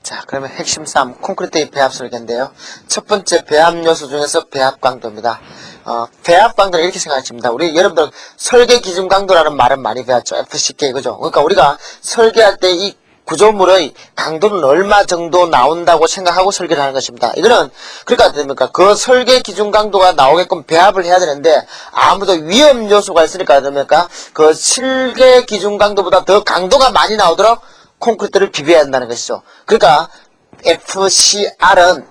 자, 그러면 핵심 3, 콘크리트의 배합 설계인데요. 첫 번째 배합 요소 중에서 배합 강도입니다. 배합 강도는 이렇게 생각하십니다. 우리 여러분들 설계 기준 강도라는 말은 많이 배웠죠. FCK, 그죠? 그러니까 우리가 설계할 때 이 구조물의 강도는 얼마 정도 나온다고 생각하고 설계를 하는 것입니다. 이거는, 그러니까 어떻습니까? 그 설계 기준 강도가 나오게끔 배합을 해야 되는데, 아무도 위험 요소가 있으니까 어떻습니까? 그 설계 기준 강도보다 더 강도가 많이 나오도록 콘크리트를 비벼야 한다는 것이죠. 그러니까 FCR은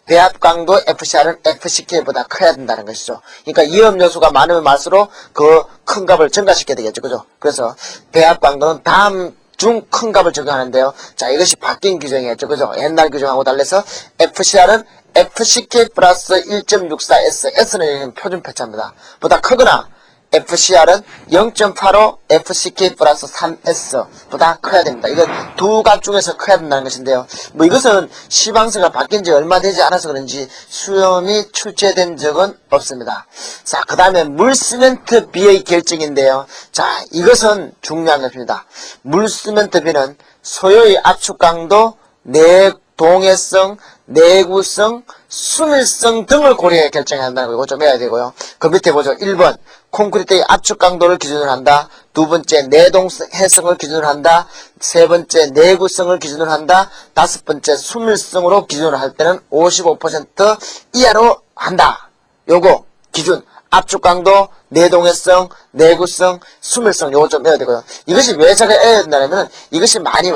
배합 강도 FCR은 FCK보다 커야 된다는 것이죠. 그러니까 위험 요소가 많으면 많을수록 그 큰 값을 증가시켜야 되겠죠. 그죠? 그래서 배합 강도는 다음 중 큰 값을 적용하는데요. 자, 이것이 바뀐 규정이었죠. 그죠? 옛날 규정하고 달라서 FCR은 FCK 플러스 1.64S, S는 표준 편차입니다. 보다 크거나 FCR은 0.85 FCK 플러스 3S 보다 커야 됩니다. 이건 두 값 중에서 커야 된다는 것인데요. 뭐 이것은 시방서가 바뀐 지 얼마 되지 않아서 그런지 수염이 출제된 적은 없습니다. 자, 그 다음에 물시멘트 B의 결정인데요. 자, 이것은 중요한 것입니다. 물시멘트 B는 소요의 압축 강도, 동해성, 내구성, 수밀성 등을 고려해 결정해야 한다는 거 이거 좀 해야 되고요. 그 밑에 보죠. 1번 콘크리트의 압축 강도를 기준으로 한다. 두 번째 내동해성을 기준으로 한다. 세 번째 내구성을 기준으로 한다. 다섯 번째 수밀성으로 기준으로 할 때는 55% 이하로 한다. 요거 기준 압축 강도, 내동해성, 내구성, 수밀성 요거 좀 외워야 되고요. 이것이 왜 제가 외워야 된다면 이것이 많이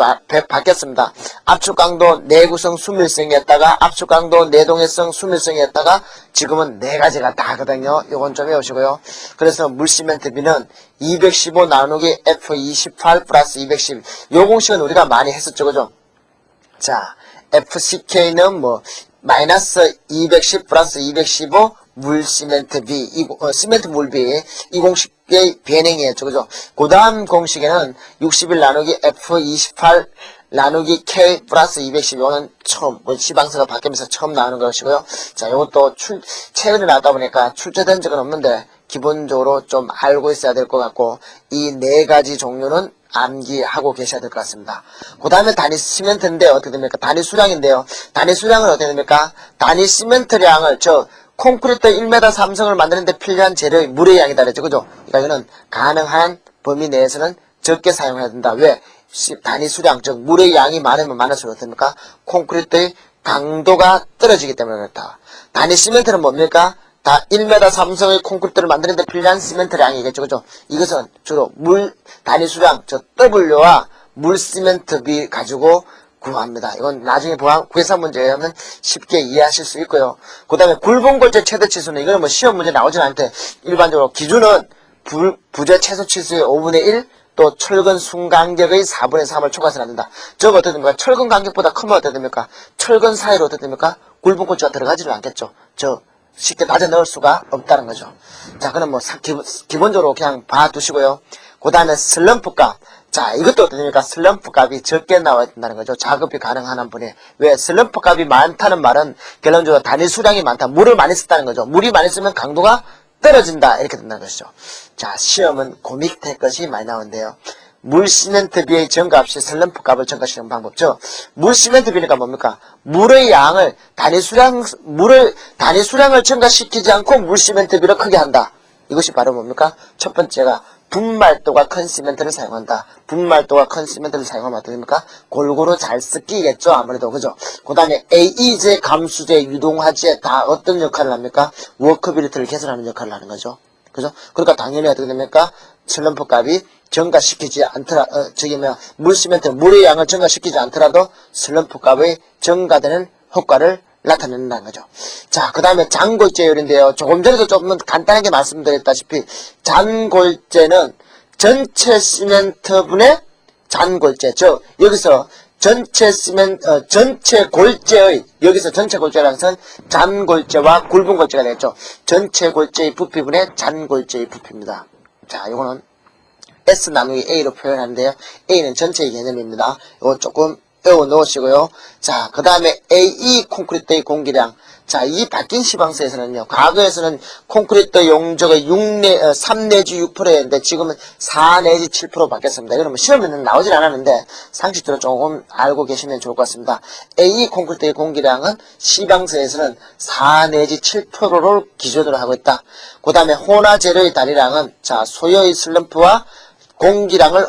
바뀌었습니다. 압축 강도, 내구성, 수밀성이었다가 압축 강도, 내동해성, 수밀성이었다가 지금은 네 가지가 다 하거든요. 요건 좀 외우시고요. 그래서 물시멘트 B는 215 나누기 F28 플러스 210. 요 공식은 우리가 많이 했었죠. 그죠? 자, FCK는 뭐 마이너스 210 플러스 215 물 시멘트 B, 시멘트 물 B, 이 공식의 변형이었죠. 그죠? 그 다음 공식에는 61 나누기 F28 나누기 K 플러스 210, 이거는 처음, 시방서가 바뀌면서 처음 나오는 것이고요. 자, 이것도 최근에 나왔다 보니까 출제된 적은 없는데, 기본적으로 좀 알고 있어야 될 것 같고, 이 네 가지 종류는 암기하고 계셔야 될 것 같습니다. 그 다음에 단위 시멘트인데 어떻게 됩니까? 단위 수량인데요. 단위 수량은 어떻게 됩니까? 단위 시멘트량을, 콘크리트 1m 3성을 만드는데 필요한 재료의 물의 양이다 그랬죠. 그죠? 그러니까 이거는 가능한 범위 내에서는 적게 사용해야 된다. 왜? 단위 수량, 즉 물의 양이 많으면 많을수록 어떻습니까? 콘크리트의 강도가 떨어지기 때문에 그렇다. 단위 시멘트는 뭡니까? 다 1m 3성의 콘크리트를 만드는데 필요한 시멘트량이겠죠. 그죠? 이것은 주로 물 단위 수량, W와 물 시멘트 B 가지고 구합니다. 이건 나중에 구해서 문제에 하면 쉽게 이해하실 수 있고요. 그 다음에 굴분골재 최대치수는 이거는 뭐 시험 문제 나오진 않는데 일반적으로 기준은 부재 최소치수의 5분의 1 또 철근 순간격의 4분의 3을 초과해서 한다. 저거 어떻게 됩니까? 철근 간격보다 크면 어떻게 됩니까? 철근 사이로 어떻게 됩니까? 굴분골재가 들어가지를 않겠죠. 쉽게 낮아 넣을 수가 없다는 거죠. 자, 그럼 뭐 기본적으로 그냥 봐두시고요. 그 다음에 슬럼프 값. 자, 이것도 어떻습니까? 슬럼프 값이 적게 나와야 된다는 거죠. 작업이 가능한 분이. 왜? 슬럼프 값이 많다는 말은 결론적으로 단위 수량이 많다. 물을 많이 썼다는 거죠. 물이 많이 쓰면 강도가 떨어진다. 이렇게 된다는 것이죠. 자, 시험은 그 밑에 것이 많이 나오는데요. 물 시멘트 B의 증가없이 슬럼프 값을 증가시키는 방법죠. 물 시멘트 B니까 뭡니까? 물의 양을 단위 수량을 증가시키지 않고 물 시멘트 B를 크게 한다. 이것이 바로 뭡니까? 첫 번째가 분말도가 큰 시멘트를 사용한다. 분말도가 큰 시멘트를 사용하면 어떻게 됩니까? 골고루 잘 섞이겠죠. 아무래도. 그죠? 그 다음에 AE제, 감수제, 유동화제 다 어떤 역할을 합니까? 워크빌리티를 개선하는 역할을 하는 거죠. 그죠? 그러니까 당연히 어떻게 됩니까? 슬럼프 값이 증가시키지 않더라, 물 시멘트, 물의 양을 증가시키지 않더라도 슬럼프 값의 증가되는 효과를 나타낸다는 거죠. 자, 그 다음에 잔골재율인데요. 조금 전에도 조금 간단하게 말씀드렸다시피 잔골재는 전체 시멘트분의 잔골재, 즉 여기서 전체 골재의, 여기서 전체 골재라는 것은 잔골재와 굴분골재가 되겠죠. 전체 골재의 부피분의 잔골재의 부피입니다. 자, 이거는 S 나누기 A로 표현하는데요. A는 전체의 개념입니다. 이거 조금 외워 놓으시고요. 자, 그 다음에 AE 콘크리트의 공기량. 자, 이 바뀐 시방서에서는요, 과거에서는 콘크리트 용적의 3 내지 6%였는데 지금은 4 내지 7% 바뀌었습니다. 이러면 시험에는 나오진 않았는데 상식적으로 조금 알고 계시면 좋을 것 같습니다. AE 콘크리트의 공기량은 시방서에서는 4 내지 7%를 기준으로 하고 있다. 그 다음에 호나 재료의 단위량은 자, 소요의 슬럼프와 공기량을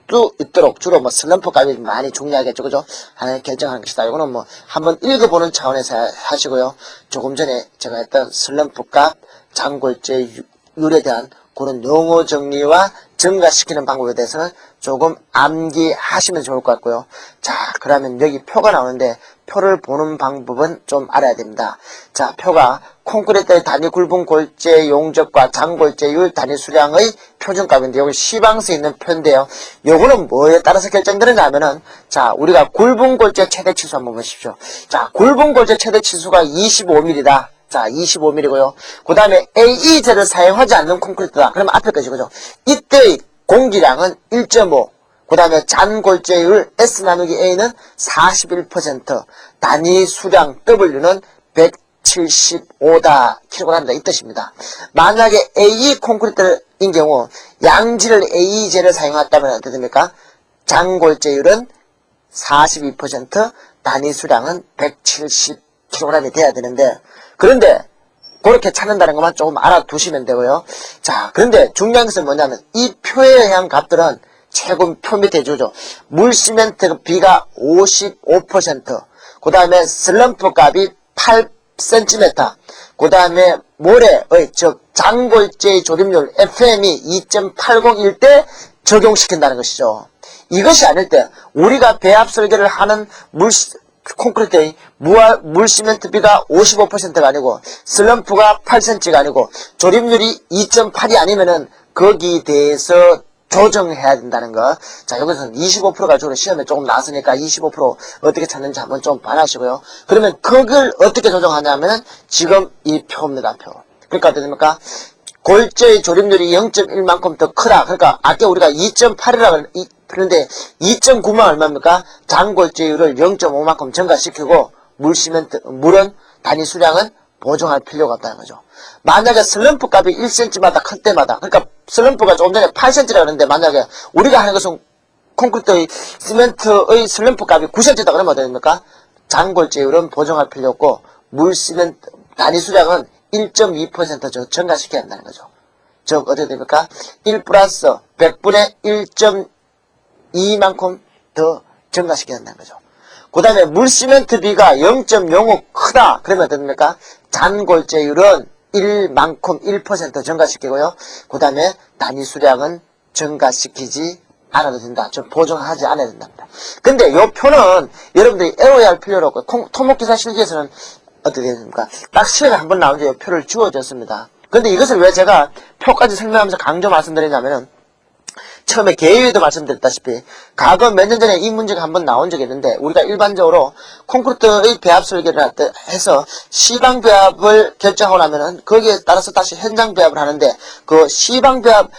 수 있도록 주로 뭐 슬럼프 값이 많이 중요하겠죠, 그죠? 하나 결정하는 것이다. 이거는 뭐 한번 읽어보는 차원에서 하시고요. 조금 전에 제가 했던 슬럼프 값, 장골제율에 대한 그런 용어 정리와 증가시키는 방법에 대해서는 조금 암기하시면 좋을 것 같고요. 자, 그러면 여기 표가 나오는데 표를 보는 방법은 좀 알아야 됩니다. 자, 표가 콘크리트의 단위 굵은 골재 용적과 장골재율 단위 수량의 표준값인데 여기 시방서에 있는 표인데요. 요거는 뭐에 따라서 결정되는가 하면은 자, 우리가 굵은 골재 최대 치수 한번 보십시오. 자, 굵은 골재 최대 치수가 25mm다. 자, 25mm고요. 그 다음에 AE제를 사용하지 않는 콘크리트다. 그러면 앞에 거지, 그죠? 이때의 공기량은 1.5. 그 다음에 잔골재율 S 나누기 A는 41%. 단위 수량 W는 175다. kg다. 이 뜻입니다. 만약에 AE 콘크리트인 경우 양질을 AE제를 사용했다면 어떻게 됩니까? 잔골재율은 42%, 단위 수량은 170kg이 돼야 되는데 그런데 그렇게 찾는다는 것만 조금 알아두시면 되고요. 자, 그런데 중요한 것은 뭐냐면 이 표에 의한 값들은 최고 표 밑에 주죠. 물 시멘트 B가 55%, 그 다음에 슬럼프 값이 8cm, 그 다음에 모래의 즉 장골재의 조립률 FM이 2.801 때 적용시킨다는 것이죠. 이것이 아닐 때 우리가 배합 설계를 하는 콘크리트의 물 시멘트 B가 55%가 아니고 슬럼프가 8cm가 아니고 조립률이 2.8이 아니면은 거기에 대해서 조정해야 된다는 거. 자, 여기서는 25%가 주로 시험에 조금 나왔으니까 25% 어떻게 찾는지 한번 좀 봐주시고요. 그러면 그걸 어떻게 조정하냐면은 지금 이 표입니다, 표. 그러니까 어떻게 됩니까? 골재의 조립률이 0.1만큼 더 크다. 그러니까 아까 우리가 2.8이라고 그런데 2.9만 얼마입니까? 장골재율을 0.5만큼 증가시키고 물은 단위 수량은 보정할 필요가 없다는 거죠. 만약에 슬럼프 값이 1cm마다 클 때마다, 그러니까 슬럼프가 조금 전에 8cm라고 그랬는데 만약에 우리가 하는 것은 콘크리트의 시멘트의 슬럼프 값이 9cm다 그러면 어떻게 됩니까? 장골재율은 보정할 필요 없고 물 시멘트 단위 수량은 1.2% 증가시켜야 한다는 거죠. 즉 어떻게 됩니까? 1 플러스 100분의 1.2만큼 더 증가시켜야 한다는 거죠. 그 다음에 물 시멘트 B가 0.05 크다. 그러면 어떻게 됩니까? 잔골재율은 1만큼 1% 증가시키고요. 그 다음에 단위 수량은 증가시키지 않아도 된다. 좀 보정하지 않아야 된답니다. 근데 이 표는 여러분들이 외워야 할 필요가 없고 토목기사 실기에서는 어떻게 됩니까? 딱 시간에 한 번 나오는데 이 표를 주어졌습니다. 근데 이것을 왜 제가 표까지 설명하면서 강조 말씀드리냐면은 처음에 개요에도 말씀드렸다시피 과거 몇 년 전에 이 문제가 한번 나온 적이 있는데 우리가 일반적으로 콘크리트의 배합 설계를 할 때 해서 시방 배합을 결정하고 나면은 거기에 따라서 다시 현장 배합을 하는데 그 시방 배합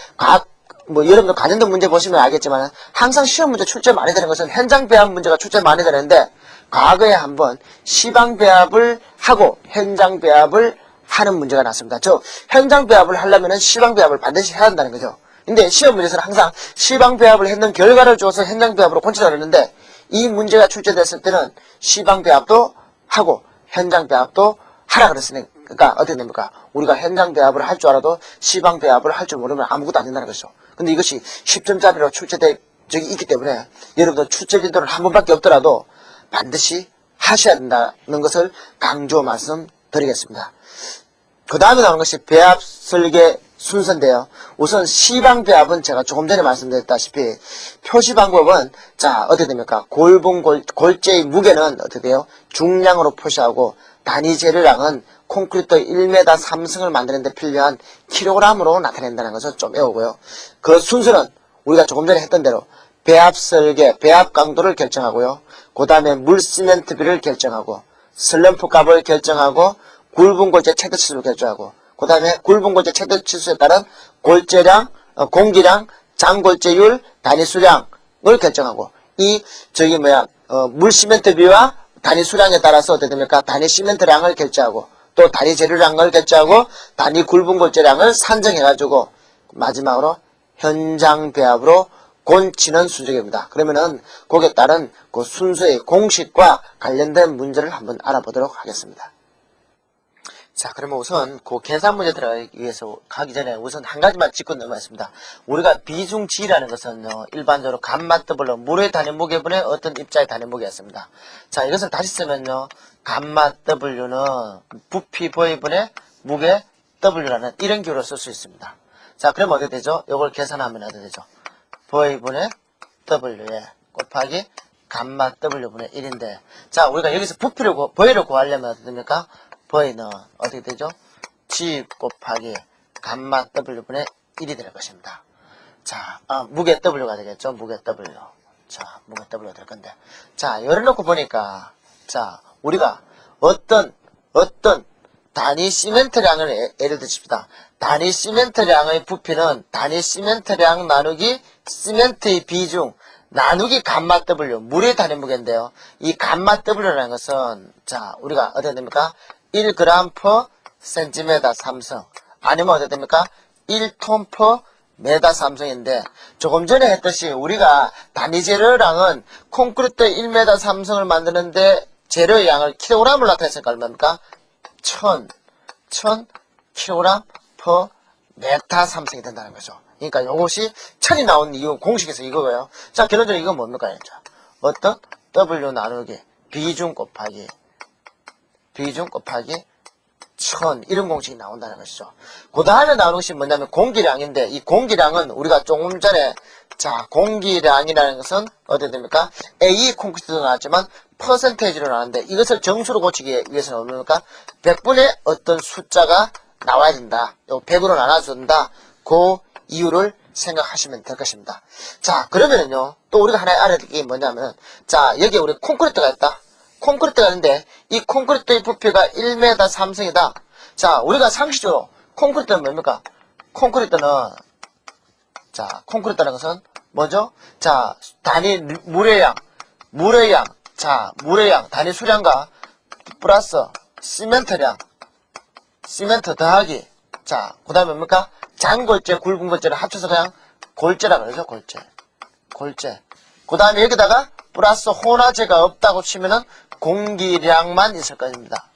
여러분들 관련된 문제 보시면 알겠지만 항상 시험 문제 출제 많이 되는 것은 현장 배합 문제가 출제 많이 되는데 과거에 한번 시방 배합을 하고 현장 배합을 하는 문제가 났습니다. 즉 현장 배합을 하려면은 시방 배합을 반드시 해야 한다는 거죠. 근데 시험 문제에서는 항상 시방 배합을 했는 결과를 줘서 현장 배합으로 권치를 하는데 이 문제가 출제됐을 때는 시방 배합도 하고 현장 배합도 하라 그랬으니 그러니까 어떻게 됩니까? 우리가 현장 배합을 할 줄 알아도 시방 배합을 할 줄 모르면 아무것도 안 된다는 것이죠. 근데 이것이 10점짜리로 출제된 적이 있기 때문에 여러분들 출제 진도를 한 번밖에 없더라도 반드시 하셔야 된다는 것을 강조 말씀드리겠습니다. 그 다음에 나오는 것이 배합 설계 순서인데요. 우선 시방 배합은 제가 조금 전에 말씀드렸다시피 표시 방법은 자 어떻게 됩니까? 골재의 무게는 어떻게 돼요? 중량으로 표시하고 단위 재료량은 콘크리트 1m 3승을 만드는 데 필요한 킬로그램으로 나타낸다는 것을 좀 외우고요. 그 순서는 우리가 조금 전에 했던 대로 배합 설계, 배합 강도를 결정하고요. 그 다음에 물 시멘트비를 결정하고 슬럼프 값을 결정하고 굵은 골재 최대 치수를 결정하고 그 다음에 굵은 골재 최대 치수에 따른 골재량, 공기량, 장골재율, 단위 수량을 결정하고 물 시멘트비와 단위 수량에 따라서 어떻게 됩니까? 단위 시멘트량을 결제하고 또 단위 재료량을 결제하고 단위 굵은 골재량을 산정해가지고 마지막으로 현장 배합으로 곤치는 순서입니다. 그러면은 거기에 따른 그 순서의 공식과 관련된 문제를 한번 알아보도록 하겠습니다. 자, 그러면 우선 그 계산 문제 들어가기 위해서 가기 전에 우선 한 가지만 짚고 넘어가겠습니다. 우리가 비중지라는 것은요, 일반적으로 감마 더블로 물의 단위 무게분의 어떤 입자의 단위 무게였습니다. 자, 이것을 다시 쓰면요, 감마 W는 부피 V분의 무게 W라는 이런 기호로 쓸 수 있습니다. 자, 그럼 어떻게 되죠? 이걸 계산하면 어떻게 되죠? V분의 W에 곱하기 감마 W분의 1인데, 자, 우리가 여기서 부피를, V를 구하려면 어떻게 됩니까? V는 어떻게 되죠? G 곱하기 감마 W분의 1이 될 것입니다. 자, 무게 W가 되겠죠? 무게 W. 자, 무게 W가 될 건데. 자, 열어놓고 보니까, 자, 우리가 어떤 단위 시멘트량을 예를 드십시다. 단위 시멘트량의 부피는 단위 시멘트량 나누기 시멘트의 비중 나누기 감마 W, 물의 단위 무게인데요. 이 감마 W라는 것은, 자, 우리가 어떻게 됩니까? 1g per cm 삼성. 아니면 어떻게 됩니까? 1톤 per 메다 삼성인데, 조금 전에 했듯이 우리가 단위 재료량은 콘크리트 1m 삼성을 만드는데 재료의 양을 킬로그램으로 나타냈으니까 얼마입니까? 1000 kg per 메타 삼성이 된다는 거죠. 그러니까 이것이 1000이 나온 이유 공식에서 이거고요. 자, 결론적으로 이건 뭡니까? 자, 어떤 W 나누기 비중 곱하기 1000 이런 공식이 나온다는 것이죠. 그 다음에 나오는 것이 뭐냐면 공기량인데, 이 공기량은 우리가 조금 전에, 자, 공기량이라는 것은 어떻게 됩니까? A 콘크리트도 나왔지만 퍼센테이지로 나왔는데, 이것을 정수로 고치기 위해서는 뭡니까? 100분의 어떤 숫자가 나와야 된다. 100으로 나눠준다. 그 이유를 생각하시면 될 것입니다. 자, 그러면은요, 또 우리가 하나 알아야 될 게 뭐냐면, 자, 여기에 우리 콘크리트가 있다. 콘크리트가 있는데, 이 콘크리트의 부피가 1m 삼성이다. 자, 우리가 상식적으로, 콘크리트는 뭡니까? 콘크리트는, 자, 콘크리트라는 것은 뭐죠? 자, 단위 물의 양, 자, 물의 양, 단위 수량과 플러스 시멘트량, 시멘트 더하기, 자, 그 다음에 뭡니까? 장골재, 굵은 골재를 합쳐서 그냥 골재라 그러죠, 골재. 그 다음에 여기다가 플러스 혼화재가 없다고 치면은 공기량만 있을 것입니다.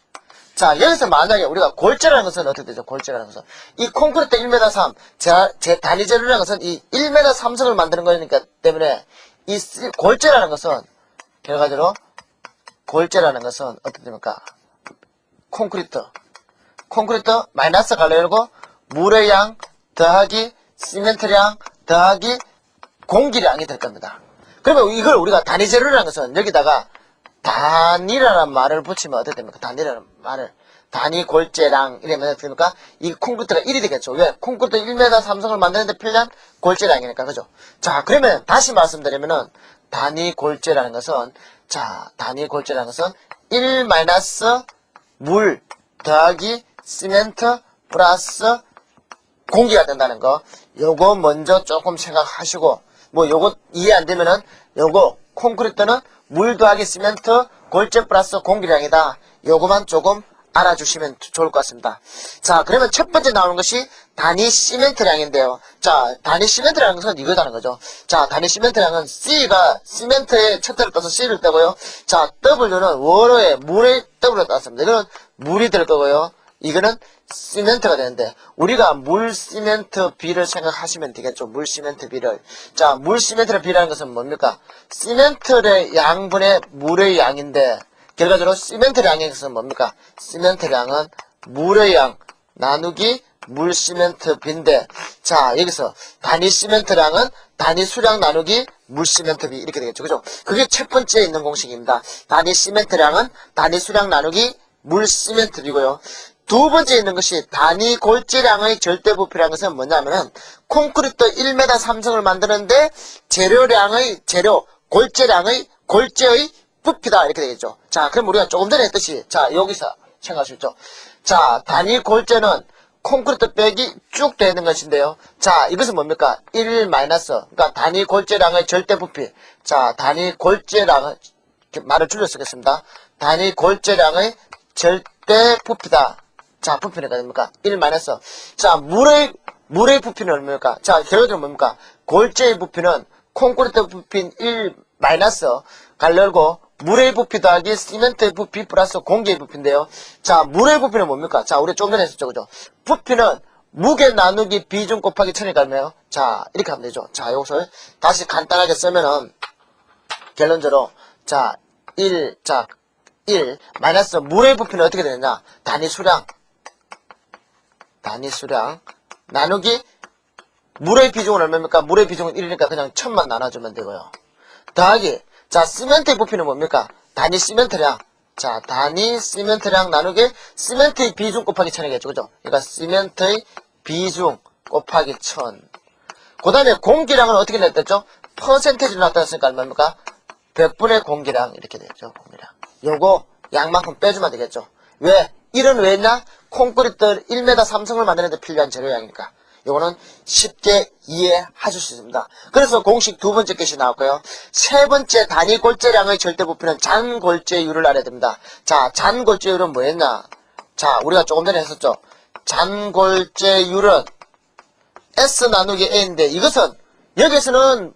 자, 여기서 만약에 우리가 골재라는 것은 어떻게 되죠? 골재라는 것은 이 콘크리트 1m 3, 제 단위 재료라는 것은 이 1m 3성을 만드는 거니까 때문에 이 골재라는 것은 결과적으로 골재라는 것은 어떻게 됩니까? 콘크리트 마이너스 갈라열고 물의 양 더하기 시멘트량 더하기 공기량이 될 겁니다. 그러면 이걸 우리가 단위 재료라는 것은 여기다가 단위라는 말을 붙이면 어떻게 됩니까? 단위라는 말을. 단위 골재량 이러면 어떻게 됩니까? 이 콘크리트가 1이 되겠죠. 왜? 콘크리트 1m 삼성을 만드는데 필요한 골재량이니까. 그죠? 자, 그러면 다시 말씀드리면은 단위 골재라는 것은, 자, 단위 골재라는 것은 1 마이너스 물 더하기 시멘트 플러스 공기가 된다는 거. 요거 먼저 조금 생각하시고, 뭐 요거 이해 안 되면은 요거 콘크리트는 물 더하기 시멘트 골재 플러스 공기량이다. 요거만 조금 알아주시면 좋을 것 같습니다. 자, 그러면 첫 번째 나오는 것이 단위 시멘트량인데요. 자, 단위 시멘트량은 이거다는 거죠. 자, 단위 시멘트량은 C가 시멘트의 첫째를 떠서 C를 떼고요. 자, W는 원어의 물의 W를 땄습니다. 이거는 물이 될 거고요. 이거는 시멘트가 되는데, 우리가 물 시멘트 비를 생각하시면 되겠죠. 물 시멘트 비를. 자, 물 시멘트의 비라는 것은 뭡니까? 시멘트의 양분의 물의 양인데, 결과적으로 시멘트량의 것은 뭡니까? 시멘트량은 물의 양 나누기 물 시멘트 비인데, 자, 여기서 단위 시멘트량은 단위 수량 나누기 물 시멘트 비 이렇게 되겠죠. 그죠? 그게 첫 번째에 있는 공식입니다. 단위 시멘트량은 단위 수량 나누기 물 시멘트 비고요. 두 번째 있는 것이 단위 골재량의 절대 부피라는 것은 뭐냐면은 콘크리트 1m 삼성을 만드는데 골재의 부피다 이렇게 되겠죠. 자, 그럼 우리가 조금 전에 했듯이, 자, 여기서 생각할 수 있죠. 자, 단위 골재는 콘크리트 백이 쭉 되어 있는 것인데요. 자, 이것은 뭡니까? 1 마이너스, 그러니까 단위 골재량의 절대 부피. 자, 단위 골재량은 말을 줄여 쓰겠습니다. 단위 골재량의 절대 부피다. 자, 부피는 뭡니까? 1 마이너스. 자, 물의 부피는 얼마입니까? 자, 결론적으로 뭡니까? 골재의 부피는 콘크리트 부피인 1 마이너스 갈 열고 물의 부피 더하기 시멘트의 부피 플러스 공기의 부피인데요. 자, 물의 부피는 뭡니까? 자, 우리 조금 전에 했었죠, 그죠? 부피는 무게 나누기 비중 곱하기 1000이니까요. 자, 이렇게 하면 되죠. 자, 요것을 다시 간단하게 쓰면은 결론적으로 자, 1 마이너스 물의 부피는 어떻게 되느냐? 단위 수량 나누기 물의 비중은 얼마입니까? 물의 비중은 1이니까 그냥 1000만 나눠주면 되고요. 더하기 자, 시멘트의 부피는 뭡니까? 단위 시멘트량. 자, 단위 시멘트량 나누기 시멘트의 비중 곱하기 1000이겠죠. 그죠? 그러니까 시멘트의 비중 곱하기 1000. 그 다음에 공기량은 어떻게 냈댔죠? 퍼센테이지로 나타났으니까 얼마입니까? 100분의 공기량. 이렇게 되겠죠. 공기량. 요거 양만큼 빼주면 되겠죠. 왜? 1은 왜 했냐? 콘크리트 1m 3성을 만드는 데 필요한 재료량이니까. 요거는 쉽게 이해하실 수 있습니다. 그래서 공식 두 번째 것이 나왔고요. 세 번째 단위 골재량의 절대 부피는 잔골재율을 알아야 됩니다. 자, 잔골재율은 뭐였나? 자, 우리가 조금 전에 했었죠. 잔골재율은 S 나누기 A인데 이것은 여기서는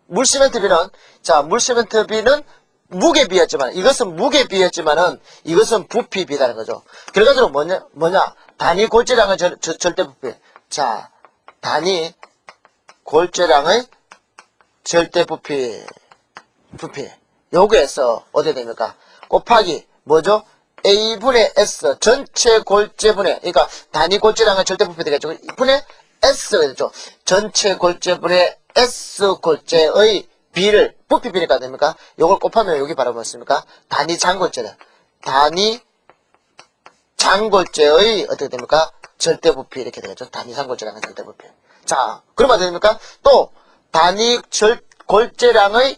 물시멘트비는 자, 물시멘트비는 무게 비였지만 이것은 무게 비였지만은 이것은 부피 비라는 거죠. 결과적으로 뭐냐? 단위 골재량의 절대 부피. 자, 단위 골재량의 절대 부피. 요거에서 어떻게 됩니까? 곱하기 뭐죠? A분의 S 전체 골재분의 그러니까 단위 골재량의 절대 부피 되겠죠. 분의 S가 되죠. 전체 골재분의 S 골재의 비를 부피 비니까 됩니까? 요걸 곱하면 여기 바로 뭐습니까? 단위 장골재량. 단위 장골재의 어떻게 됩니까? 절대 부피 이렇게 되겠죠. 단위 장골재량의 절대 부피. 자, 그러면 어떻게 됩니까? 또 단위 골재량의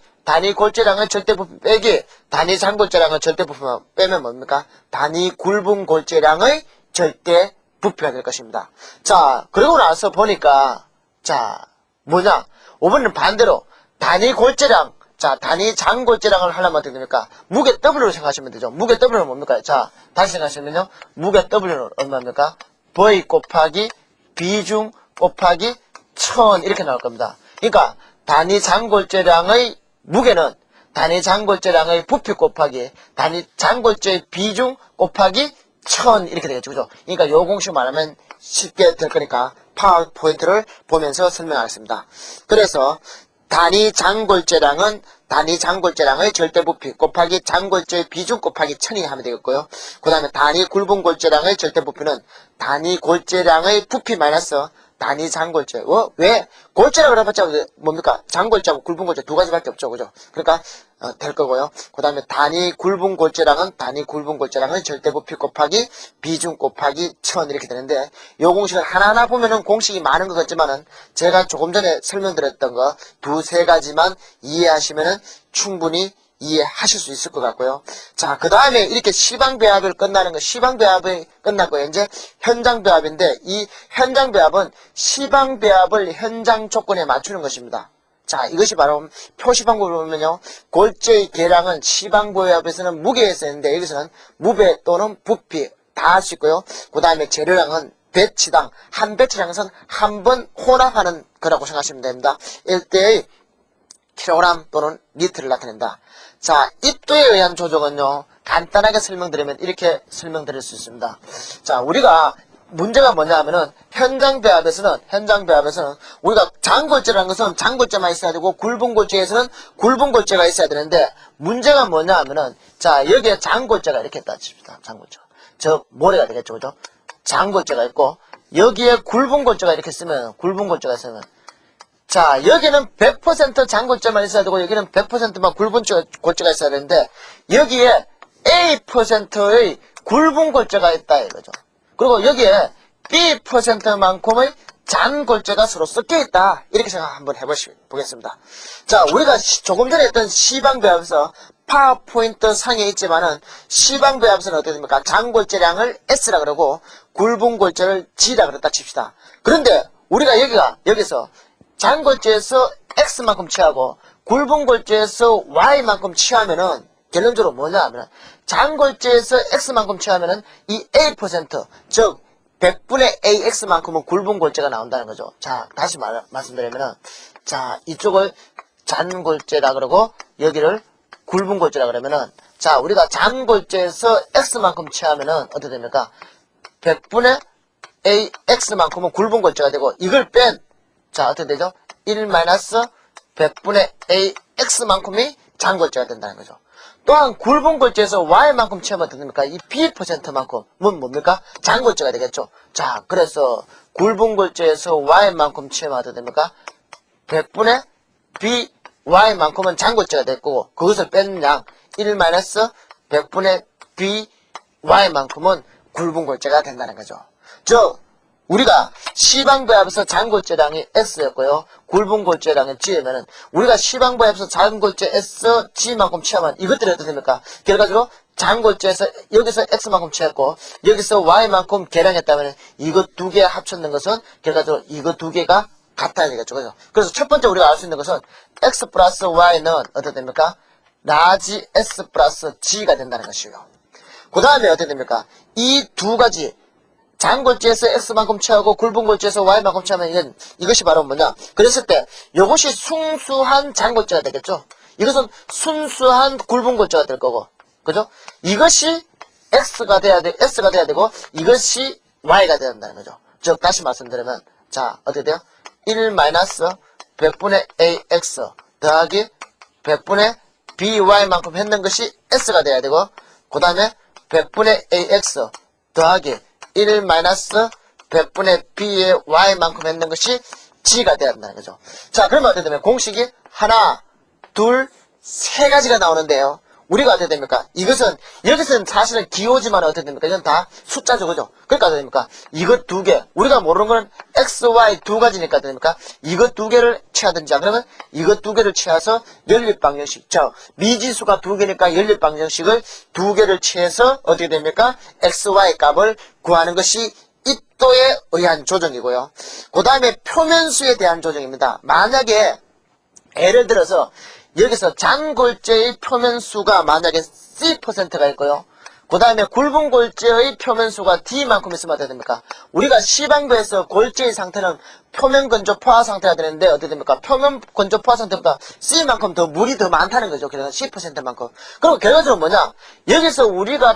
절대 부피 빼기 단위 장골재량의 절대 부피만 빼면 뭡니까? 단위 굵은 골재량의 절대 부피가 될 것입니다. 자, 그러고 나서 보니까 자, 뭐냐? 5번은 반대로 단위 골재량, 자, 단위 장골재량을 하려면 어떻게 됩니까? 무게 W로 생각하시면 되죠. 무게 W는 뭡니까? 자, 다시 생각하시면요. 무게 W는 얼마입니까? V 곱하기 비중 곱하기 1000 이렇게 나올 겁니다. 그러니까 단위 장골재량의 무게는 단위 장골재량의 부피 곱하기 단위 장골재의 비중 곱하기 1000 이렇게 되겠죠. 그죠? 그러니까 요 공식 말하면 쉽게 될 거니까 파워포인트를 보면서 설명하겠습니다. 그래서 단위 장골재량은 단위 장골재량의 절대 부피 곱하기 장골재의 비중 곱하기 1000이 하면 되겠고요. 그 다음에 단위 굵은 골재량의 절대 부피는 단위 골재량의 부피 마이너스 단위 장골재. 왜? 골재라고 해봤자 뭡니까? 장골재하고 굵은 골재 두 가지밖에 없죠. 그죠? 그러니까 될 거고요. 그 다음에 단위 굵은 골재량은 단위 굵은 골재량의 절대 부피 곱하기 비중 곱하기 1000 이렇게 되는데 요 공식을 하나하나 보면은 공식이 많은 것 같지만은 제가 조금 전에 설명드렸던 거 두세 가지만 이해하시면은 충분히 이해하실 수 있을 것 같고요. 자, 그 다음에 이렇게 시방배합을 끝나는 거, 시방배합이 끝났고, 이제 현장배합인데, 이 현장배합은 시방배합을 현장 조건에 맞추는 것입니다. 자, 이것이 바로 표시방법을 보면요. 골재의 계량은 시방배합에서는 무게에 쓰는데, 여기서는 무배 또는 부피 다 할 수 있고요. 그 다음에 재료량은 배치당, 한 배치량에서는 한 번 혼합하는 거라고 생각하시면 됩니다. 1대의 킬로그램 또는 리터를 나타낸다. 자, 입도에 의한 조정은요, 간단하게 설명드리면 이렇게 설명드릴 수 있습니다. 자, 우리가 문제가 뭐냐 하면은 현장 배합에서는 우리가 장골재라는 것은 장골재만 있어야 되고 굵은 골재에서는 굵은 골재가 있어야 되는데 문제가 뭐냐 하면은 자, 여기에 장골재가 이렇게 있다 칩시다. 장골재가. 저 모래가 되겠죠. 그죠? 장골재가 있고 여기에 굵은 골재가 이렇게 쓰면 굵은 골재가 있으면 자, 여기는 100% 장골재만 있어야 되고 여기는 100%만 굵은 골재가 있어야 되는데 여기에 A%의 굵은 골재가 있다 이거죠. 그리고 여기에 B%만큼의 잔골재가 서로 섞여 있다. 이렇게 생각 한번 해보겠습니다. 자, 우리가 조금 전에 했던 시방배합에서 파워포인트 상에 있지만은 시방배합에서는 어떻게 됩니까? 잔골재량을 S라 그러고 굵은 골재를 G라 그랬다 칩시다. 그런데 우리가 여기서 잔골재에서 X만큼 취하고 굵은 골재에서 Y만큼 취하면은 결론적으로 뭐냐 하면 장골제에서 x만큼 취하면은 이 a%, 즉 100분의 ax만큼은 굵은 골재가 나온다는 거죠. 자, 다시 말씀드리면은, 자, 이쪽을 잔골재라 그러고 여기를 굵은 골재라 그러면은, 자, 우리가 잔골재에서 x만큼 취하면은 어떻게 됩니까? 100분의 ax만큼은 굵은 골재가 되고, 이걸 뺀, 자, 어떻게 되죠? 1 마이너스 100분의 ax만큼이 잔골재가 된다는 거죠. 또한 굵은 골재에서 y만큼 취하면 어떻게 됩니까? 이 b%만큼은 뭡니까? 잔골재가 되겠죠. 자, 그래서 굵은 골재에서 y만큼 취하면 어떻게 됩니까? 100분의 by만큼은 잔골재가 됐고, 그것을 뺀 양 1 마이너스 100분의 by만큼은 굵은 골재가 된다는 거죠. 즉 우리가 시방배합에서 잔골재량이 S였고요. 굵은 골재량이 G이면은, 우리가 시방배합에서 잔골재 S, G만큼 취하면 이것들이 어떻게 됩니까? 결과적으로 잔골재에서 여기서 X만큼 취했고, 여기서 Y만큼 계량했다면 이것 두 개 합쳤는 것은 결과적으로 이것 두 개가 같아야 되겠죠. 그래서 첫 번째 우리가 알 수 있는 것은 X 플러스 Y는 어떻게 됩니까? 라지 S 플러스 G가 된다는 것이에요. 그 다음에 어떻게 됩니까? 이 두 가지, 잔골재에서 x만큼 취하고 굵은 골재에서 y만큼 취하면 이것이 바로 뭐냐? 그랬을 때 이것이 순수한 잔골재가 되겠죠. 이것은 순수한 굵은 골재가 될 거고, 그죠? 이것이 x가 돼야 되고 이것이 y가 돼야 된다는 거죠. 즉 다시 말씀드리면, 자, 어떻게 돼요? 1 마이너스 100분의 ax 더하기 100분의 by만큼 했는 것이 s가 돼야 되고, 그 다음에 100분의 ax 더하기 1 마이너스 100분의 b의 y만큼 했는 것이 g가 돼야 된다는 거죠. 자, 그러면 어떻게 되면 공식이 하나, 둘, 세 가지가 나오는데요. 우리가 어떻게 됩니까? 이것은, 여기서는 사실은 기호지만 어떻게 됩니까? 이건 다 숫자죠, 그죠? 그러니까 어떻게 됩니까? 이것 두 개. 우리가 모르는 거는 x, y 두 가지니까 어떻게 됩니까? 이것 두 개를 취하든지, 그러면 이것 두 개를 취해서 연립방정식. 자, 미지수가 두 개니까 연립방정식을 두 개를 취해서 어떻게 됩니까? x, y 값을 구하는 것이 입도에 의한 조정이고요. 그 다음에 표면수에 대한 조정입니다. 만약에, 예를 들어서, 여기서 잔골재의 표면수가 만약에 C%가 있고요. 그 다음에 굵은 골재의 표면수가 D만큼 있으면 어떻게 됩니까? 우리가 시방부에서 골재의 상태는 표면 건조 포화 상태가 되는데 어떻게 됩니까? 표면 건조 포화 상태보다 C만큼 더 물이 더 많다는 거죠. 그래서 10%만큼. 그럼 결과적으로 뭐냐? 여기서 우리가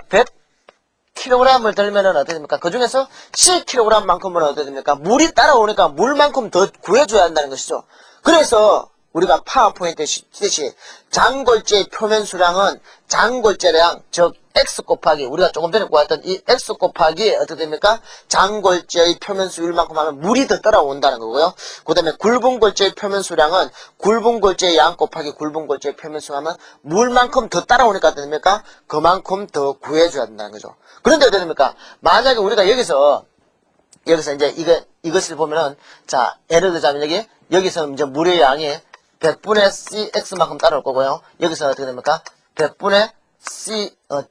100kg을 들면은 어떻게 됩니까? 그 중에서 10kg만큼은 어떻게 됩니까? 물이 따라오니까 물만큼 더 구해줘야 한다는 것이죠. 그래서 우리가 파워포인트에 쓰듯이 잔골재의 표면 수량은 잔골재량, 즉 x 곱하기, 우리가 조금 전에 구했던 이 x 곱하기 어떻게 됩니까? 잔골재의 표면 수율만큼 하면 물이 더 따라온다는 거고요. 그 다음에 굵은 골재의 표면 수량은 굵은 골재의 양 곱하기 굵은 골재의 표면 수하면 물만큼 더 따라오니까 어떻게 됩니까? 그만큼 더 구해줘야 된다는 거죠. 그런데 어떻게 됩니까? 만약에 우리가 여기서 이제 이것을 보면은, 자, 예를 들자면 여기서 이제 물의 양이 100분의 cx만큼 따라올 거고요. 여기서 어떻게 됩니까? 100분의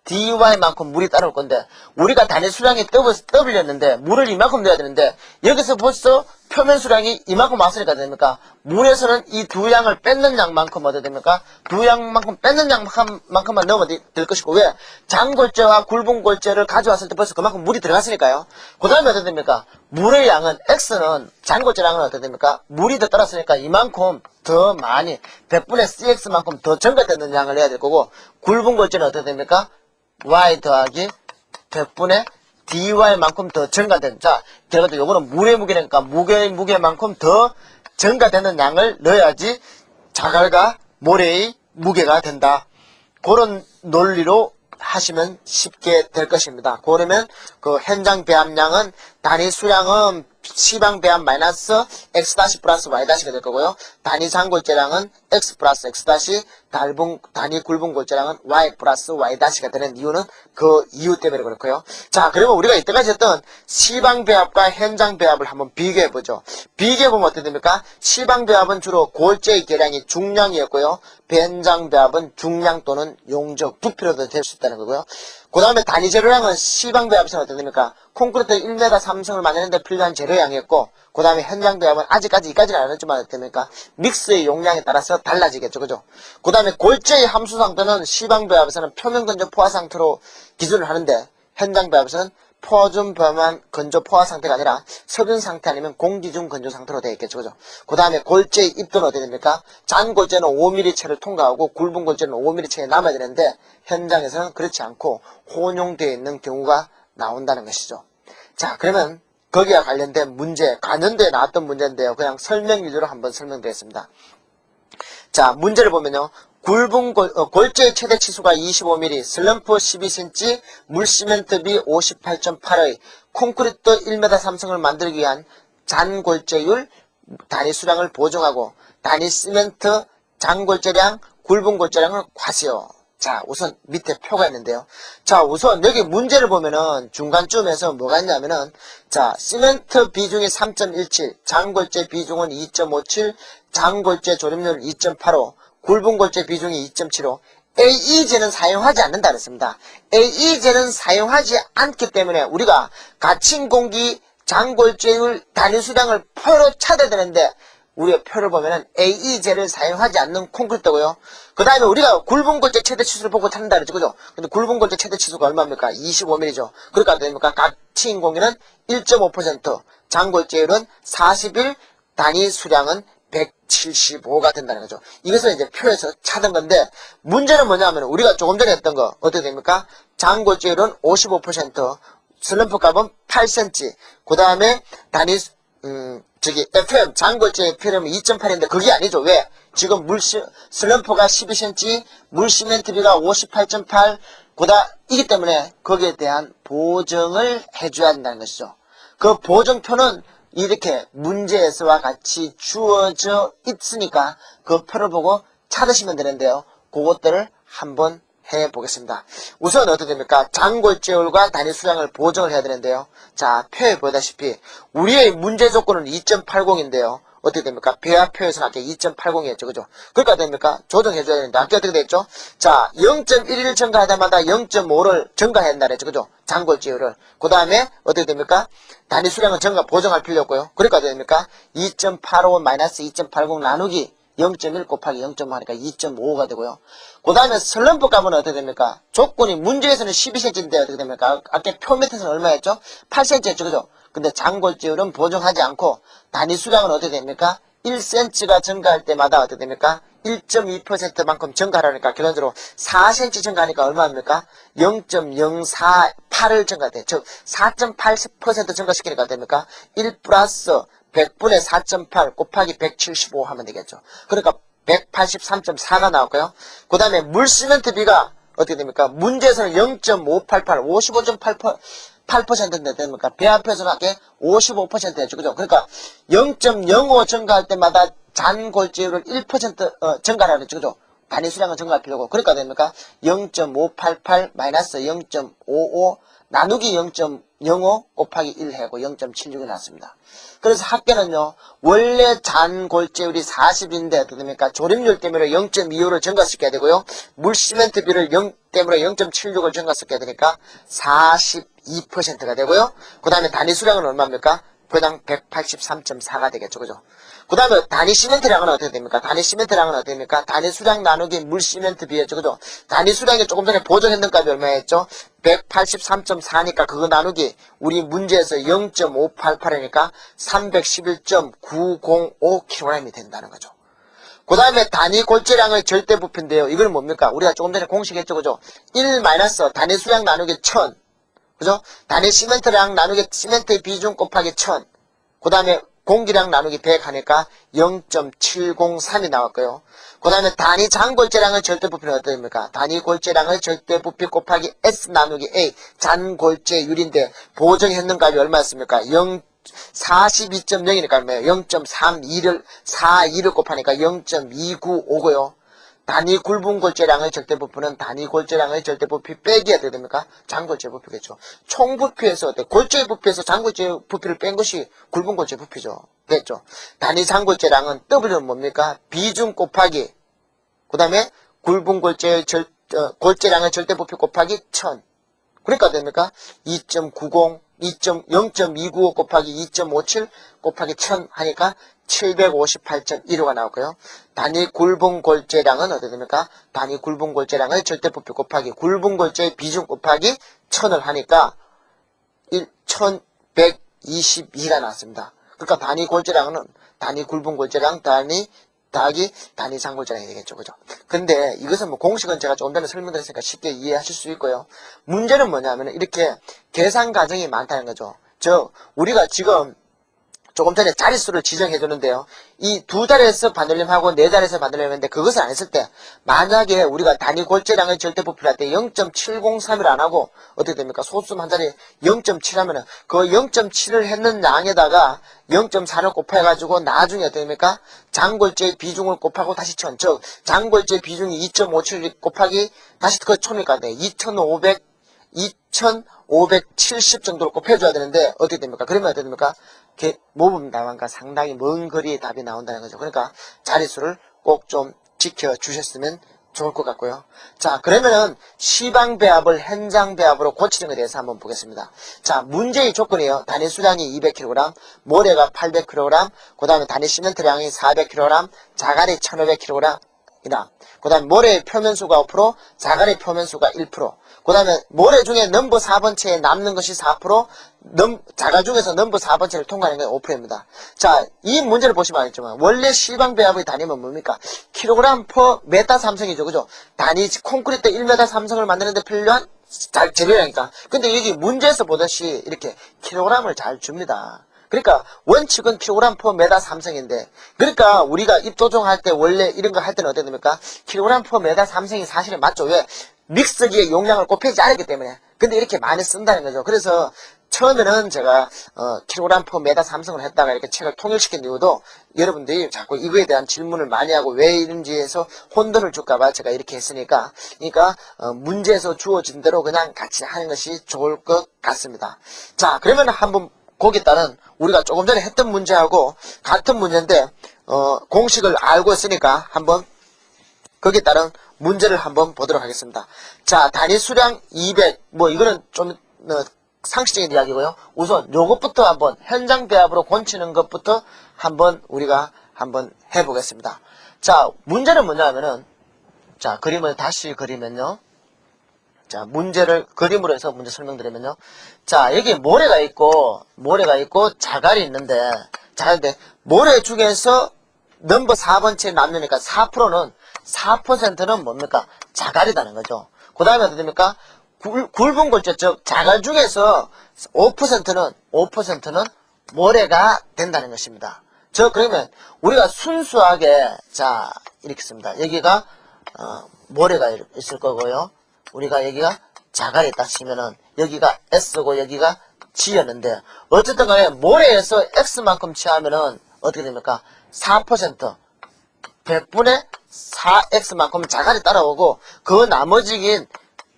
dy만큼 물이 따라올 건데, 우리가 단위 수량이 W였는데, 물을 이만큼 넣어야 되는데, 여기서 벌써 표면 수량이 이만큼 왔으니까 됩니까? 물에서는 이 두 양을 뺏는 양만큼 어떻게 됩니까? 두 양만큼 뺏는 양만큼만 넣으면 될 것이고, 왜? 잔골재와 굵은 골재를 가져왔을 때 벌써 그만큼 물이 들어갔으니까요. 그 다음에 어떻게 됩니까? 물의 양은, X는, 잔골재량은 어떻게 됩니까? 물이 더 따랐으니까 이만큼 더 많이, 100분의 CX만큼 더 증가되는 양을 내야 될 거고, 굵은 골재는 어떻게 됩니까? Y 더하기 100분의 dy만큼 더 증가된, 자, 결과적으로 요거는 물의 무게니까 무게만큼 더 증가되는 양을 넣어야지 자갈과 모래의 무게가 된다. 그런 논리로 하시면 쉽게 될 것입니다. 그러면 그 현장 배합량은 단위 수량은 시방 배합 마이너스 x 다시 플러스 y 다시가 될 거고요. 단위 잔골재량은 x 플러스 x 다시, 단위 굵은 골재량은 y 플러스 y 다시가 되는 이유는 그 이유 때문에 그렇고요. 자, 그리고 우리가 이때까지 했던 시방 배합과 현장 배합을 한번 비교해 보죠. 비교해 보면 어떻게 됩니까? 시방 배합은 주로 골재의 계량이 중량이었고요. 현장 배합은 중량 또는 용적, 부피로도 될 수 있다는 거고요. 그 다음에 단위 재료량은 시방 배합에서는 어떻게 됩니까? 콘크리트 1m 3성을 만드는데 필요한 재료 재료양이었고, 그 다음에 현장 배합은 아직까지 이까지는 안 했지만 됩니까? 믹스의 용량에 따라서 달라지겠죠. 그죠? 그 다음에 골재의 함수 상태는 시방 배합에서는 표면 건조 포화 상태로 기준을 하는데, 현장 배합에서는 포준 범한 건조 포화 상태가 아니라 석유 상태 아니면 공기중 건조 상태로 되어 있겠죠. 그죠? 그 다음에 골재의 입도는 어떻게 됩니까? 잔 골재는 5mm 채를 통과하고 굵은 골재는 5mm 채에 남아야 되는데 현장에서는 그렇지 않고 혼용되어 있는 경우가 나온다는 것이죠. 자, 그러면 거기와 관련된 문제, 관연도에 나왔던 문제인데요. 그냥 설명 위주로 한번 설명드리겠습니다. 자, 문제를 보면요. 굵은 골재의 최대 치수가 25mm, 슬럼프 12cm, 물시멘트비 58.8의 콘크리트 1m 3성을 만들기 위한 잔골재율 단위 수량을 보정하고 단위 시멘트 잔골재량, 굵은 골재량을 구하세요. 자, 우선 밑에 표가 있는데요. 자, 우선 여기 문제를 보면은 중간쯤에서 뭐가 있냐면은 자, 시멘트 비중이 3.17, 잔골재 비중은 2.57, 잔골재 조립률 2.85, 굵은 골재 비중이 2.75, AE제는 사용하지 않는다 그랬습니다. AE제는 사용하지 않기 때문에 우리가 갇힌 공기 잔골재율 단위 수량을 표로 찾아야 되는데 우리가 표를 보면은 AE제를 사용하지 않는 콘크리트고요. 그 다음에 우리가 굵은 골재 최대 치수를 보고 찾는다 그랬죠. 그죠? 근데 굵은 골재 최대 치수가 얼마입니까? 25mm죠. 그러니까 어떻게 됩니까? 갇힌 공기는 1.5%, 잔골재율은 41, 단위 수량은 175가 된다는 거죠. 이것을 이제 표에서 찾은 건데, 문제는 뭐냐면, 우리가 조금 전에 했던 거, 어떻게 됩니까? 잔골재율은 55%, 슬럼프 값은 8cm, 그 다음에 단위, FM, 잔골재 필요는 2.8인데, 그게 아니죠. 왜? 지금 슬럼프가 12cm, 물시멘트비가 58.8, 이기 때문에 거기에 대한 보정을 해줘야 한다는 것이죠. 그 보정표는 이렇게 문제에서와 같이 주어져 있으니까 그 표를 보고 찾으시면 되는데요. 그것들을 한번 해보겠습니다. 우선 어떻게 됩니까? 잔골재율과 단위 수량을 보정을 해야 되는데요. 자, 표에 보다시피 우리의 문제 조건은 2.80인데요. 어떻게 됩니까? 배합표에서는 아까 2.80이었죠. 그죠? 그러니까 됩니까? 조정해줘야 되는데, 아까 어떻게 됐죠? 자, 0.11 증가하자마자 0.5를 증가해야 한다 그랬죠. 그죠? 잔골재율을. 그 다음에 어떻게 됩니까? 단위 수량은 보정할 필요 없고요. 그러니까 어떻게 됩니까? 2.85 마이너스 2.80 나누기 0.1 곱하기 0.5 하니까 2.5가 되고요. 그 다음에 슬럼프 값은 어떻게 됩니까? 조건이 문제에서는 12cm인데 어떻게 됩니까? 아까 표 밑에서는 얼마였죠? 8cm였죠. 그죠? 근데 잔골재율은 보정하지 않고 단위 수량은 어떻게 됩니까? 1cm가 증가할 때마다 어떻게 됩니까? 1.2%만큼 증가하니까 결론적으로 4cm 증가하니까 얼마입니까? 0.048을 증가돼. 즉 4.8% 증가시키니까 됩니까? 1 플러스 100분의 4.8 곱하기 175 하면 되겠죠. 그러니까 183.4가 나왔고요. 그 다음에 물시멘트비가 어떻게 됩니까? 문제에서는 0.588, 55.8%인데 됩니까? 배합표에서는 아까 55%였죠. 그죠? 그러니까 0.05 증가할 때마다 잔골재율을 1% 증가하라 그랬죠. 그죠? 단위 수량은 증가할 필요고. 그러니까 됩니까? 0.588 마이너스 0.55 나누기 0.05 곱하기 1 하고 0.76이 나왔습니다. 그래서 합계는요, 원래 잔골재율이 40인데 어떻게 됩니까? 조립률 때문에 0.25를 증가시켜야 되고요. 물시멘트비를 0 때문에 0.76을 증가시켜야 되니까 42%가 되고요. 그 다음에 단위 수량은 얼마입니까? 그냥 183.4가 되겠죠. 그죠? 그 다음에 단위 시멘트량은 어떻게 됩니까? 단위 시멘트량은 어떻게 됩니까? 단위 수량 나누기 물 시멘트 비였죠. 그죠? 단위 수량이 조금 전에 보정했는 값이 얼마였죠? 183.4니까 그거 나누기 우리 문제에서 0.588이니까 311.905kg이 된다는 거죠. 그 다음에 단위 골재량의 절대 부피인데요. 이건 뭡니까? 우리가 조금 전에 공식했죠. 그죠? 1 마이너스 단위 수량 나누기 1000. 그죠? 단위 시멘트량 나누기 시멘트의 비중 곱하기 1000. 그 다음에 공기량 나누기 100 하니까 0.703이 나왔고요. 그 다음에 단위 잔골재량의 절대부피는 어떻게 됩니까? 단위 골재량의 절대부피 곱하기 S 나누기 A 잔골재율인데 보정했는 값이 얼마였습니까? 42.0이니까 얼마예요? 0.32를 곱하니까 0.295고요. 단위 굵은 골재량의 절대부피는 단위 골재량의 절대부피 빼기 어떻게 됩니까? 잔골재 부피겠죠. 총 부피에서 골재 부피에서 잔골재 부피를 뺀 것이 굵은 골재 부피죠. 됐죠. 단위 잔골재량은 W는 뭡니까? 비중 곱하기 그 다음에 굵은 골재량의 절대부피 곱하기 1000. 그러니까 됩니까? 2.90 0.295 곱하기 2.57 곱하기 1000 하니까 758.15가 나오고요. 단위 굴분골재량은 어떻게 됩니까? 단위 굴분골재량을 절대부피 곱하기 굴분골재의 비중 곱하기 1000을 하니까 1122가 나왔습니다. 그러니까 단위 골재량은 단위 굴분골재량 더하기 단위 상골재량이 되겠죠. 그죠? 근데 이것은 뭐 공식은 제가 조금 전에 설명드렸으니까 쉽게 이해하실 수 있고요. 문제는 뭐냐면 이렇게 계산 과정이 많다는 거죠. 우리가 지금 조금 전에 자릿수를 지정해 주는데요. 이 두 자리에서 반올림하고 네 자리에서 반올림했는데 그것을 안 했을 때 만약에 우리가 단위 골재량의 절대부피를 할 때 0.703을 안 하고 어떻게 됩니까? 소수점 한 자리 0.7 하면은 그 0.7을 했는 양에다가 0.4를 곱해가지고 나중에 어떻게 됩니까? 장골재 비중을 곱하고 다시 1000. 즉 장골재 비중이 2.57 곱하기 다시 그 뭡니까? 네, 2570 정도로 곱해줘야 되는데 어떻게 됩니까? 그러면 어떻게 됩니까? 모분 답안과 상당히 먼 거리의 답이 나온다는 거죠. 그러니까 자릿수를 꼭 좀 지켜주셨으면 좋을 것 같고요. 자, 그러면은 시방배합을 현장배합으로 고치는 것에 대해서 한번 보겠습니다. 자, 문제의 조건이에요. 단위 수량이 200kg, 모래가 800kg, 그 다음에 단위 시멘트량이 400kg, 자갈이 1500kg, 그 다음에 모래의 표면수가 5%, 자갈의 표면수가 1%, 그 다음에 모래 중에 넘버 4번째에 남는 것이 4%, 자갈 중에서 넘버 4번째를 통과하는 건 5%입니다. 자, 이 문제를 보시면 알겠지만 원래 시방배합의 단위는 뭡니까? 킬로그램 퍼 메타 삼성이죠. 그죠? 단위 콘크리트 1m 삼성을 만드는데 필요한 재료량이니까. 근데 여기 문제에서 보듯이 이렇게 킬로그램을 잘 줍니다. 그러니까 원칙은 킬로그램 퍼 메다 삼성인데, 그러니까 우리가 입도종할 때 원래 이런 거 할 때는 어떻게 됩니까? 킬로그램 퍼 메다 삼성이 사실은 맞죠. 왜? 믹서기의 용량을 곱해지 않았기 때문에. 근데 이렇게 많이 쓴다는 거죠. 그래서 처음에는 제가 킬로그램 퍼 메다 삼성을 했다가 이렇게 책을 통일시킨 이유도 여러분들이 자꾸 이거에 대한 질문을 많이 하고 왜 이런지 해서 혼돈을 줄까봐 제가 이렇게 했으니까, 그러니까 문제에서 주어진 대로 그냥 같이 하는 것이 좋을 것 같습니다. 자, 그러면 한번 거기에 따른 우리가 조금 전에 했던 문제하고 같은 문제인데 공식을 알고 있으니까 한번 거기에 따른 문제를 한번 보도록 하겠습니다. 자, 단위 수량 200, 뭐 이거는 좀 상식적인 이야기고요. 우선 요것부터 한번 현장 배합으로 고치는 것부터 한번 우리가 한번 해보겠습니다. 자, 문제는 뭐냐면은, 자, 그림을 다시 그리면요. 자, 문제를 그림으로 해서 문제 설명드리면요. 자, 여기 모래가 있고 자갈이 있는데, 모래 중에서 넘버 4번째 남으니까 4%는 뭡니까? 자갈이라는 거죠. 그 다음에 어떻게 됩니까? 굵은 골재, 즉 자갈 중에서 5%는 모래가 된다는 것입니다. 그러면 우리가 순수하게, 자, 이렇게 씁니다. 여기가 모래가 있을 거고요. 우리가 여기가 자갈이 있다 치면은 여기가 S고 여기가 G였는데, 어쨌든 간에 모래에서 X만큼 취하면은 어떻게 됩니까? 4% 100분의 4X만큼 자갈이 따라오고, 그 나머지긴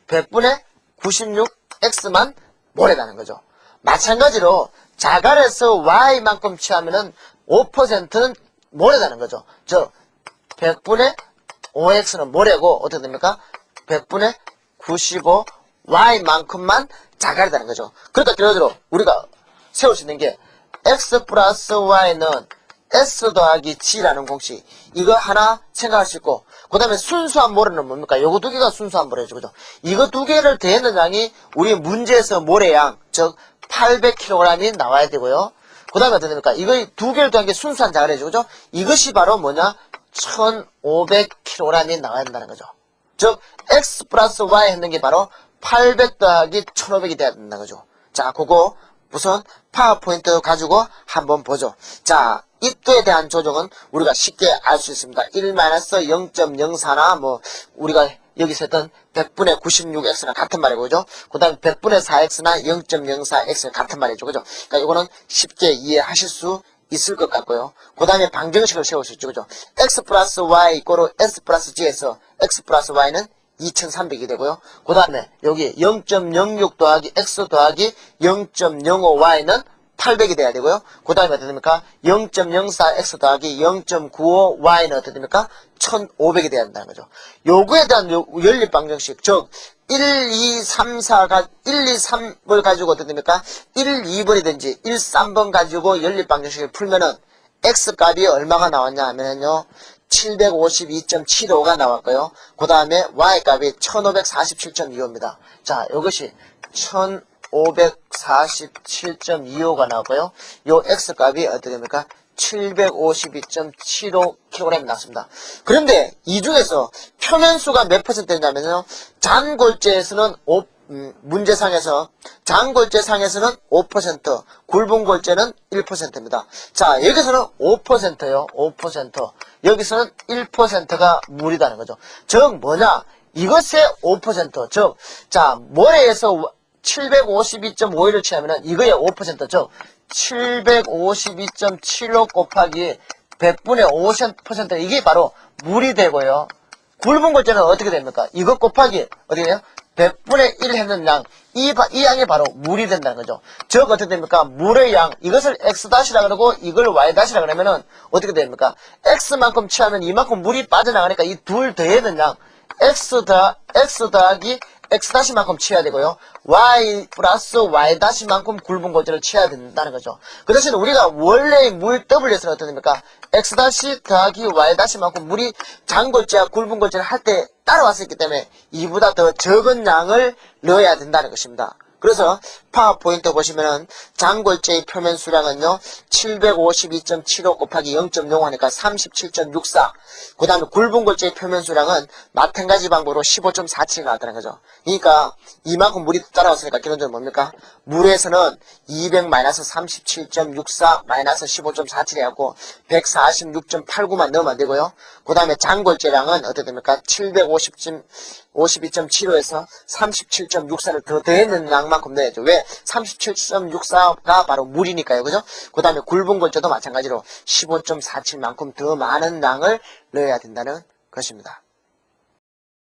100분의 96X만 모래라는 거죠. 마찬가지로 자갈에서 Y만큼 취하면은 5%는 모래라는 거죠. 100분의 5X는 모래고 어떻게 됩니까? 100분의 95 Y만큼만 자갈이라는 거죠. 그러니까 결론적으로 우리가 세울 수 있는 게 X 플러스 Y는 S 더하기 G라는 공식, 이거 하나 생각할 수 있고, 그 다음에 순수한 모래는 뭡니까? 요거 두 개가 순수한 모래죠. 그죠? 이거 두 개를 더했는 양이 우리 문제에서 모래양, 즉 800kg이 나와야 되고요. 그 다음에 어떻게 됩니까? 이거 두 개를 더한 게 순수한 자갈이죠. 그죠? 이것이 바로 뭐냐? 1500kg이 나와야 된다는 거죠. 즉 X 플러스 Y 했는 게 바로 800 더하기 1500이 돼야 된다는 거죠. 자, 그거 우선 파워포인트 가지고 한번 보죠. 자, 입도에 대한 조정은 우리가 쉽게 알 수 있습니다. 1-0.04나 뭐 우리가 여기서 했던 100분의 96x나 같은 말이고, 그죠? 그 다음에 100분의 4x나 0.04x는 같은 말이죠. 그죠? 그러니까 이거는 쉽게 이해하실 수 있을 것 같고요. 그 다음에 방정식을 세울 수 있죠. 그죠? x 플러스 y 이꼬르 s 플러스 g에서 x 플러스 y는 2300이 되고요. 그 다음에 여기 0.06 더하기 x 더하기 0.05y는 800이 돼야 되고요. 그 다음에 어떻게 됩니까? 0.04x 더하기 0.95y는 어떻게 됩니까? 1500이 돼야 된다는 거죠. 요거에 대한 연립방정식, 즉 1, 2, 3, 4가 1, 2, 3을 가지고 어떻게 됩니까? 1, 2번이든지 1, 3번 가지고 연립방정식을 풀면은 x 값이 얼마가 나왔냐 하면요 752.75가 나왔고요. 그 다음에 y 값이 1547.25입니다. 자, 이것이 1547.25가 나왔고요. 요 x 값이 어떻게 됩니까? 752.75kg 나왔습니다. 그런데 이 중에서 표면수가 몇 %냐면요. 잔골재에서는 문제상에서 장골재상에서는 5%, 굵은골재는 1%입니다. 자, 여기서는 5%요. 5%. 여기서는 1%가 물이라는 거죠. 즉 뭐냐? 이것의 5%. 즉, 자, 모래에서 752.51을 취하면은 이거의 5%. 즉, 752.75 곱하기 100분의 5% 이게 바로 물이 되고요. 굵은 골재는 어떻게 됩니까? 이것 곱하기 어떻게 돼요? 100분의 1 했는 양, 이 양이 바로 물이 된다는 거죠. 즉 어떻게 됩니까? 물의 양, 이것을 X'이라 그러고 이걸 Y'이라 그러면은 어떻게 됩니까? X만큼 취하면 이만큼 물이 빠져나가니까 이 둘 더해는 양, X 더하기 X-만큼 취해야 되고요. Y 플러스 Y-만큼 굵은 골재를 취해야 된다는 거죠. 그 대신 우리가 원래의 물 W에서는 어떻게 됩니까? X- 더하기 Y-만큼 물이 장골재와 굵은 골재를 할 때 따라왔었기 때문에 이보다 더 적은 양을 넣어야 된다는 것입니다. 그래서 파워포인트 보시면은 장골재의 표면 수량은요 752.75 곱하기 0.05 하니까 37.64. 그 다음에 굵은 골재의 표면 수량은 마찬가지 방법으로 15.47이 나왔다는 거죠. 그러니까 이만큼 물이 따라왔으니까 결론적으로 뭡니까? 물에서는 200-37.64 15.47 해갖고 146.89만 넣으면 되고요. 그 다음에 장골재량은 어떻게 됩니까? 752.75에서 37.64를 더 더했는 양만큼 넣어야죠. 왜? 37.64가 바로 물이니까요. 그죠? 그 다음에 굵은 골재도 마찬가지로 15.47만큼 더 많은 양을 넣어야 된다는 것입니다.